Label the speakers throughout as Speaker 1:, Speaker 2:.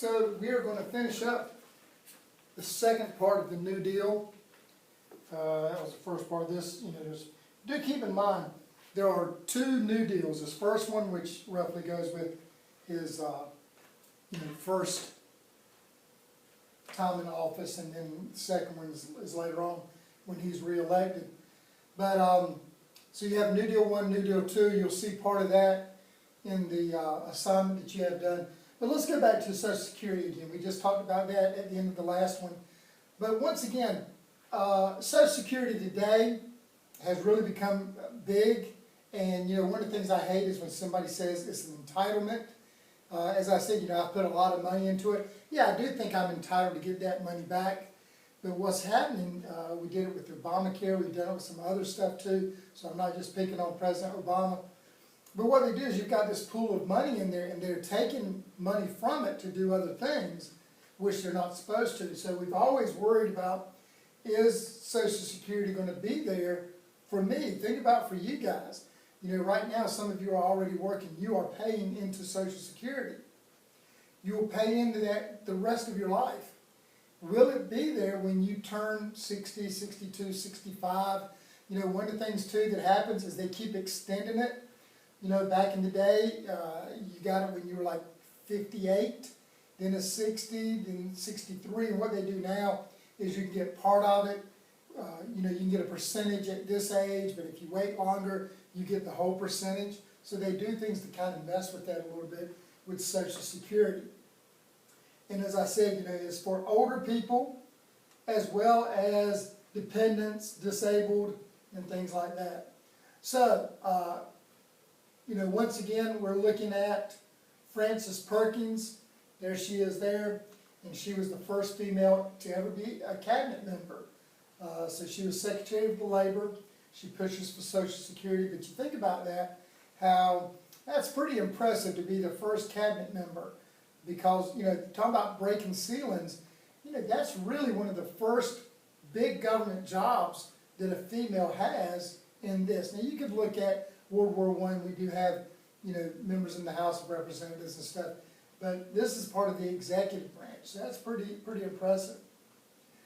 Speaker 1: So we are going to finish up the second part of the New Deal. That was the first part of this. Do keep in mind there are two New Deals. This first one, which roughly goes with his first time in office, and then the second one is later on when he's reelected. But so you have New Deal 1, New Deal 2. You'll see part of that in the assignment that you have done. But let's go back to Social Security again. We just talked about that at the end of the last one. But once again, Social Security today has really become big. And one of the things I hate is when somebody says it's an entitlement. As I said, I put a lot of money into it. Yeah, I do think I'm entitled to get that money back. But what's happening, we did it with Obamacare, we've done it with some other stuff too, so I'm not just picking on President Obama. But what they do is you've got this pool of money in there, and they're taking money from it to do other things, which they're not supposed to. So we've always worried about, is Social Security going to be there for me? Think about for you guys. Right now some of you are already working. You are paying into Social Security. You will pay into that the rest of your life. Will it be there when you turn 60, 62, 65? One of the things too that happens is they keep extending it. Back in the day, you got it when you were like 58, then it's 60, then 63, and what they do now is you can get part of it. You can get a percentage at this age, but if you wait longer, you get the whole percentage. So they do things to kind of mess with that a little bit with Social Security. And as I said, it's for older people as well as dependents, disabled, and things like that. So, once again, we're looking at Frances Perkins. There she is there. And she was the first female to ever be a cabinet member. So she was Secretary of Labor. She pushes for Social Security. But you think about that, how that's pretty impressive to be the first cabinet member. Because, talking about breaking ceilings, that's really one of the first big government jobs that a female has in this. Now, you could look at World War I. We do have, members in the House of Representatives and stuff. But this is part of the executive branch. So that's pretty impressive.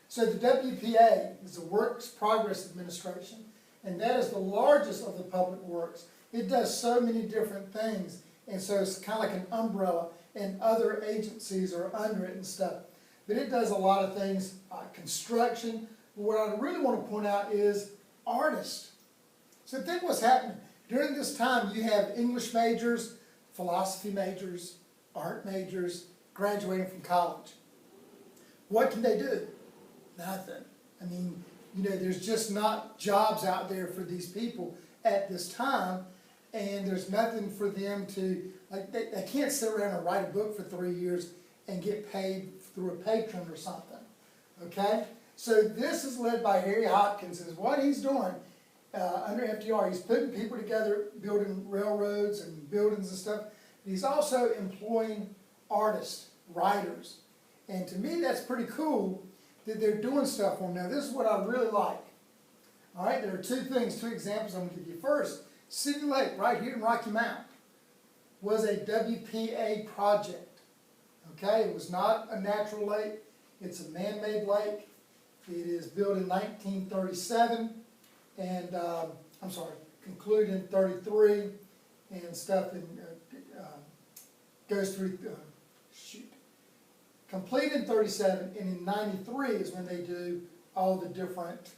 Speaker 1: So the WPA is the Works Progress Administration. And that is the largest of the public works. It does so many different things. And so it's kind of like an umbrella, and other agencies are under it and stuff. But it does a lot of things, construction. But what I really want to point out is artists. So think what's happening. During this time, you have English majors, philosophy majors, art majors, graduating from college. What can they do? Nothing. I mean, there's just not jobs out there for these people at this time, and there's nothing for them to, they can't sit around and write a book for 3 years and get paid through a patron or something, okay? So this is led by Harry Hopkins, and what he's doing under FDR, he's putting people together, building railroads and buildings and stuff. He's also employing artists, writers, and to me that's pretty cool that they're doing stuff for them. Now this is what I really like. All right, there are two examples I'm going to give you. First, City Lake, right here in Rocky Mount, was a WPA project. Okay, it was not a natural lake. It's a man-made lake. It is built in 1937, and concluded in 33, and stuff, and goes through. Complete in 37, and in 93 is when they do all the different,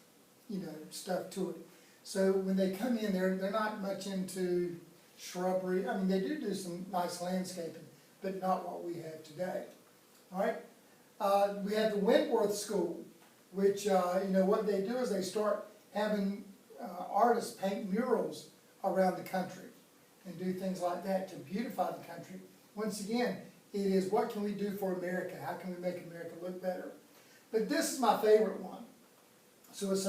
Speaker 1: stuff to it. So when they come in, they're not much into shrubbery. I mean, they do some nice landscaping, but not what we have today. All right. We have the Wentworth School, which what they do is they start having artists paint murals around the country and do things like that to beautify the country. Once again, it is what can we do for America? How can we make America look better? But this is my favorite one. So it is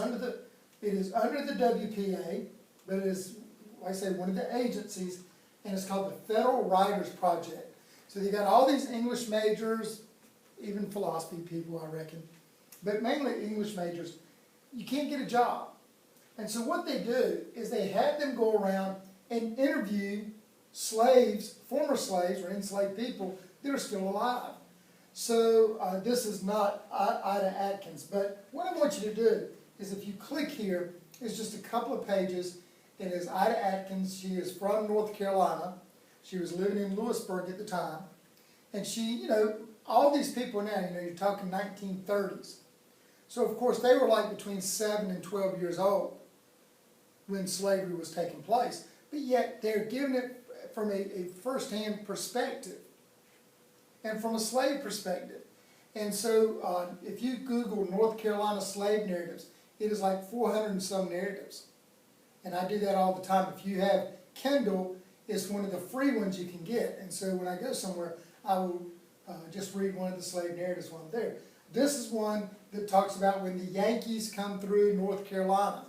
Speaker 1: under the WPA, but it is, like I say, one of the agencies, and it's called the Federal Writers Project. So they got all these English majors, even philosophy people, I reckon, but mainly English majors. You can't get a job. And so what they do is they have them go around and interview slaves, former slaves or enslaved people that are still alive. So this is not Ida Atkins, but what I want you to do is if you click here, it's just a couple of pages. It is Ida Atkins. She is from North Carolina. She was living in Lewisburg at the time. And she, you know, all these people now, you know, you're talking 1930s. So of course they were like between 7 and 12 years old when slavery was taking place. But yet they're giving it from a first-hand perspective and from a slave perspective. And so if you Google North Carolina slave narratives, it is like 400 and some narratives. And I do that all the time. If you have Kindle, it's one of the free ones you can get. And so when I go somewhere, I will just read one of the slave narratives while I'm there. This is one that talks about when the Yankees come through North Carolina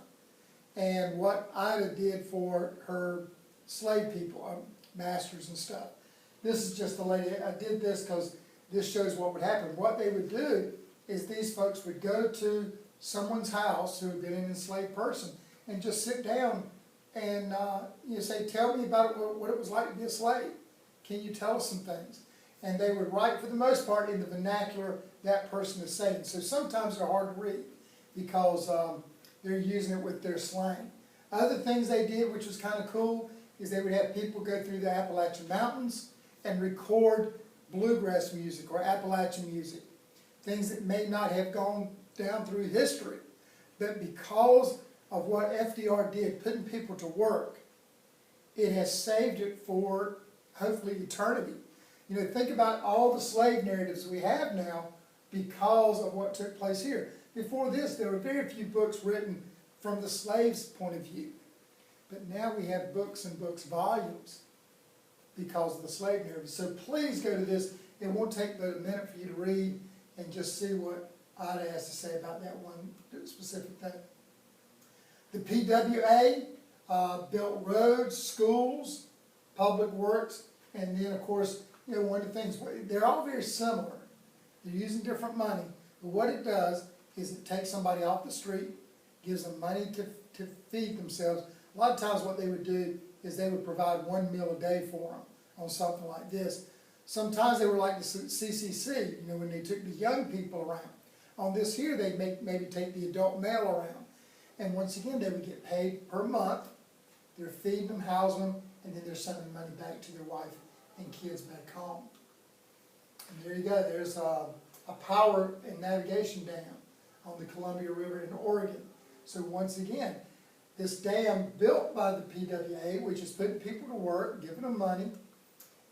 Speaker 1: and what Ida did for her slave people, masters and stuff. This is just the lady. I did this because this shows what would happen. What they would do is these folks would go to someone's house who had been an enslaved person and just sit down and you say, tell me about what it was like to be a slave. Can you tell us some things? And they would write, for the most part, in the vernacular that person is saying. So sometimes they're hard to read because they're using it with their slang. Other things they did, which was kind of cool, is they would have people go through the Appalachian Mountains and record bluegrass music or Appalachian music, things that may not have gone down through history. But because of what FDR did, putting people to work, it has saved it for, hopefully, eternity. You know, think about all the slave narratives we have now because of what took place here. Before this, there were very few books written from the slave's point of view. But now we have books and books, volumes, because of the slave narrative. So please go to this. It won't take but a minute for you to read and just see what Ida has to say about that one specific thing. The PWA built roads, schools, public works, and then, of course, you know, one of the things, they're all very similar. They're using different money. But what it does is it takes somebody off the street, gives them money to feed themselves. A lot of times what they would do is they would provide one meal a day for them on something like this. Sometimes they were like the CCC, you know, when they took the young people around. On this here, they'd maybe take the adult male around. And once again, they would get paid per month. They're feeding them, housing them, and then they're sending money back to their wife and kids back home. And there you go. There's a power and navigation dam on the Columbia River in Oregon. So once again, this dam built by the PWA, which is putting people to work, giving them money,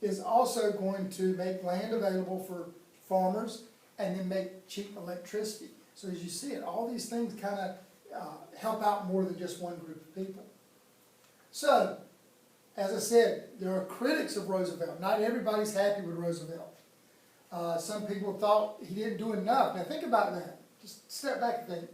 Speaker 1: is also going to make land available for farmers and then make cheap electricity. So as you see it, all these things kind of help out more than just one group of people. So, as I said, there are critics of Roosevelt. Not everybody's happy with Roosevelt. Some people thought he didn't do enough. Now think about that. Just step back and think.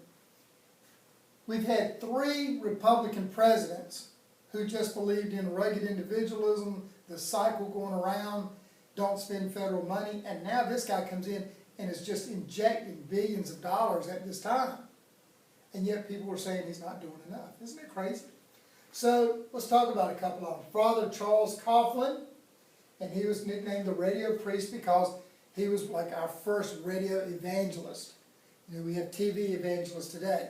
Speaker 1: We've had 3 Republican presidents who just believed in rugged individualism, the cycle going around, don't spend federal money, and now this guy comes in and is just injecting billions of dollars at this time. And yet people are saying he's not doing enough. Isn't it crazy? So let's talk about a couple of them. Father Charles Coughlin, and he was nicknamed the radio priest because he was like our first radio evangelist. You know, we have TV evangelists today.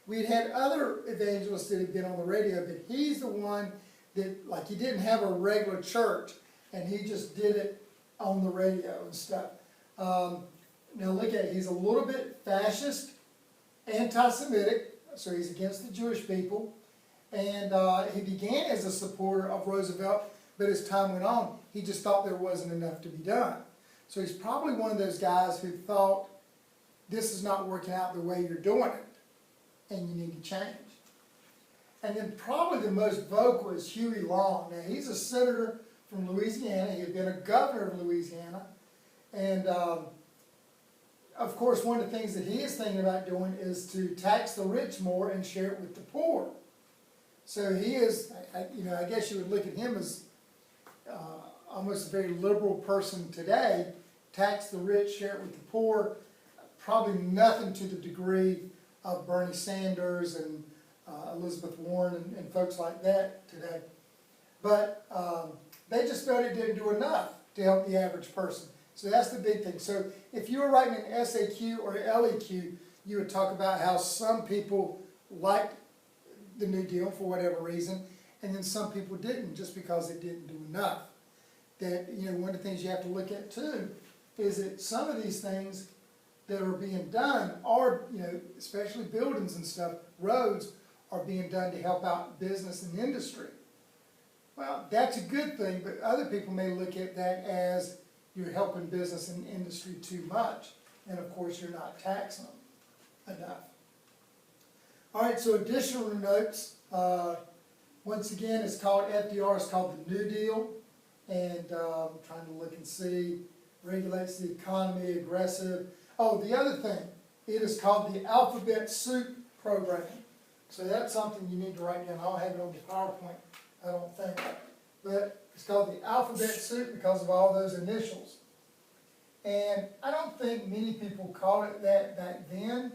Speaker 1: We'd had other evangelists that had been on the radio, but he's the one that, like, he didn't have a regular church, and he just did it on the radio and stuff. Now look at it. He's a little bit fascist, anti-Semitic, so he's against the Jewish people. And he began as a supporter of Roosevelt, but as time went on, he just thought there wasn't enough to be done. So he's probably one of those guys who thought, this is not working out the way you're doing it, and you need to change. And then probably the most vocal is Huey Long. Now he's a senator from Louisiana. He had been a governor of Louisiana. And of course, one of the things that he is thinking about doing is to tax the rich more and share it with the poor. So he is, you know, I guess you would look at him as almost a very liberal person today. Tax the rich, share it with the poor. Probably nothing to the degree of Bernie Sanders and Elizabeth Warren and folks like that today. But they just felt it didn't do enough to help the average person. So that's the big thing. So if you were writing an SAQ or an LEQ, you would talk about how some people liked the New Deal for whatever reason, and then some people didn't, just because it didn't do enough. That, you know, one of the things you have to look at too is that some of these things that are being done are, you know, especially buildings and stuff, roads, are being done to help out business and industry. Well, that's a good thing, but other people may look at that as you're helping business and industry too much, and of course you're not taxing them enough. All right, so additional notes, once again, it's called, FDR is called the New Deal, and I'm trying to look and see, regulates the economy, aggressive. Oh, the other thing, it is called the Alphabet Soup Program. So that's something you need to write down. I don't have it on the PowerPoint, I don't think. But it's called the Alphabet Soup because of all those initials. And I don't think many people called it that back then,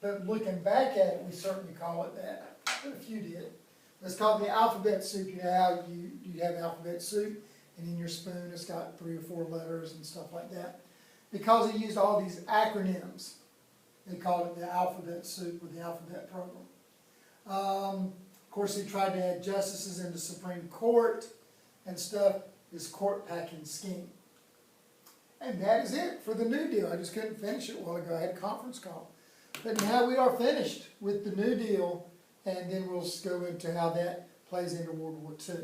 Speaker 1: but looking back at it, we certainly call it that. A few did. It's called the Alphabet Soup. You know how you have alphabet soup, and in your spoon it's got 3 or 4 letters and stuff like that. Because he used all these acronyms, they called it the Alphabet Soup, or the Alphabet Program. Of course, he tried to add justices into Supreme Court and stuff, his court packing scheme. And that is it for the New Deal. I just couldn't finish it a while ago. I had a conference call. But now we are finished with the New Deal, and then we'll go into how that plays into World War II.